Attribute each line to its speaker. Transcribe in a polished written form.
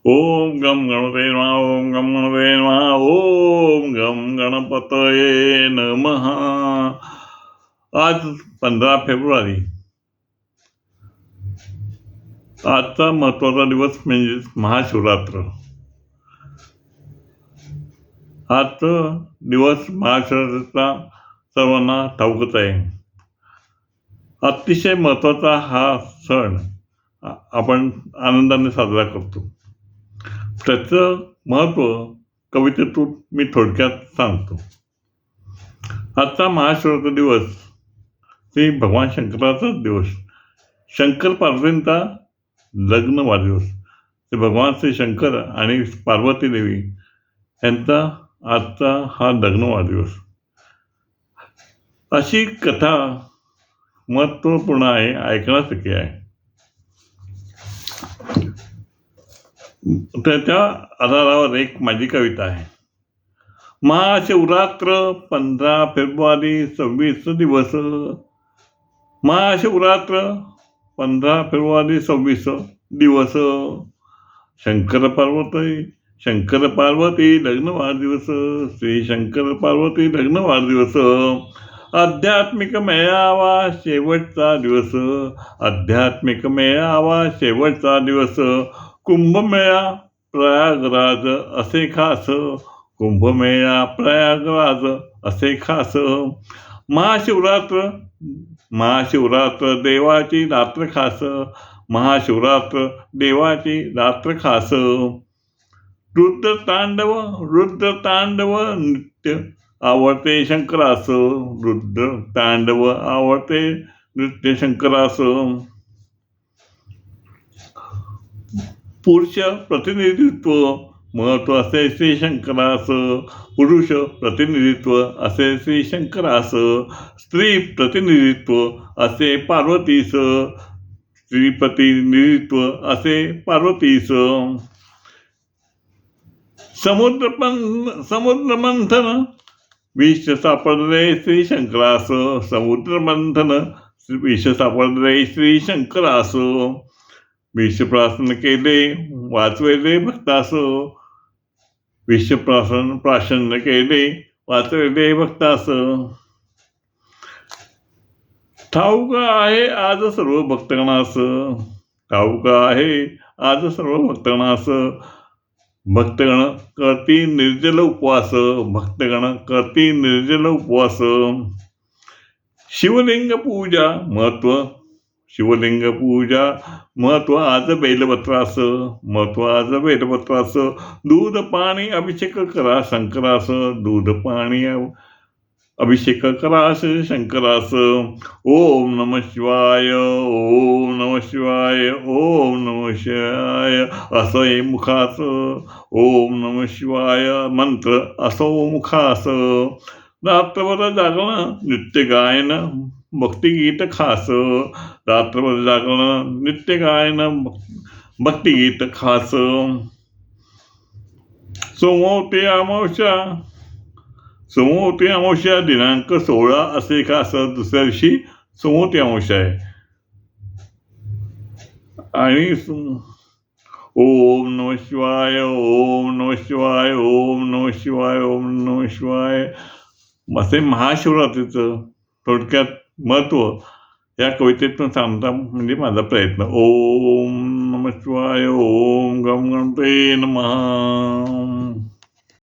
Speaker 1: ओम गम गणपते नमः. ओम गम गणपते नमः. ओम गम गणपतये नमः. आज 15 फेब्रुवारी. आजचा महत्वाचा दिवस म्हणजे महाशिवरात्र. आजचा दिवस महाशिवरात्रीचा सर्वांना ठाऊकच आहे. अतिशय महत्वाचा हा सण आपण आनंदाने साजरा करतो. त्याचं महत्त्व कवितेतून मी थोडक्यात सांगतो. आजचा महाशिवरात्र दिवस श्री भगवान शंकराचा दिवस. शंकर पार्वतींचा लग्न वाढदिवस. ते भगवान श्री शंकर आणि पार्वती देवी यांचा आजचा हा लग्न वाढदिवस. अशी कथा महत्त्वपूर्ण आहे, ऐकण्यासारखी आहे. त्याच्या आधारावर एक माझी कविता आहे. महाशिवरात्र 15 फेब्रुवारी 26 दिवस. महाशिवरात्र 15 फेब्रुवारी 26 दिवस. शंकर पार्वती लग्न वाढदिवस. श्री शंकर पार्वती लग्न वाढदिवस. आध्यात्मिक मेळावा शेवटचा दिवस. आध्यात्मिक मेळावा शेवटचा दिवस. कुंभमेळा प्रयागराज असे खास. कुंभमेळा प्रयागराज असे खास. महाशिवरात्र देवाची रात्र खास. महाशिवरात्र देवाची रात्र खास. रुद्रतांडव नृत्य आवडते शंकरास. रुद्रतांडव आवडते नृत्य शंकरास. पुरुष प्रतिनिधित्व महत्व असे श्री शंकरास. पुरुष प्रतिनिधित्व असे श्री शंकरास. स्त्री प्रतिनिधित्व असे पार्वतीस. स्त्री प्रतिनिधित्व असे पार्वतीस. समुद्र मंथन विष सापडले श्री शंकरास. समुद्र मंथन विष सापडले श्री शंकरास. विषप्राशन केले वाचवेले भक्तास. प्राशन केले वाचवेले भक्तास. ठाऊक आहे आज सर्व भक्तगणास. ठाऊक आहे आज सर्व भक्तगणास. भक्तगण करती निर्जल उपवास. भक्तगण करती निर्जल उपवास. शिवलिंग पूजा महत्व. शिवलिंग पूजा महत्व आज बेलपत्रास. महत्व आज बेलपत्रास. दूध पाणी अभिषेक करा शंकरास. दूध पाणी अभिषेक करा शंकरास. ओम नमः शिवाय. ओम नमः शिवाय. ओम नमः शिवाय असो मुखास. ओम नमः शिवाय मंत्र असो मुखास. रात्रभर जागरण नृत्य गायन भक्तिगीत खास. रात्रभर जागरण नृत्य गायन भक्तिगीत खास. सोमवती अमावस्या दिनांक 16 असे खास. दुसऱ्या दिवशी सोमवती अमावस्या आहे. आणि ओम नमः शिवाय. ओम नमः शिवाय. ओम नमः शिवाय. ओम नमः शिवाय असे महाशिवरात्रीचं थोडक्यात महत्त्व या कवितेतून सांगता म्हणजे माझा प्रयत्न. ओम नमः शिवाय. ओम गम गणपते नमः.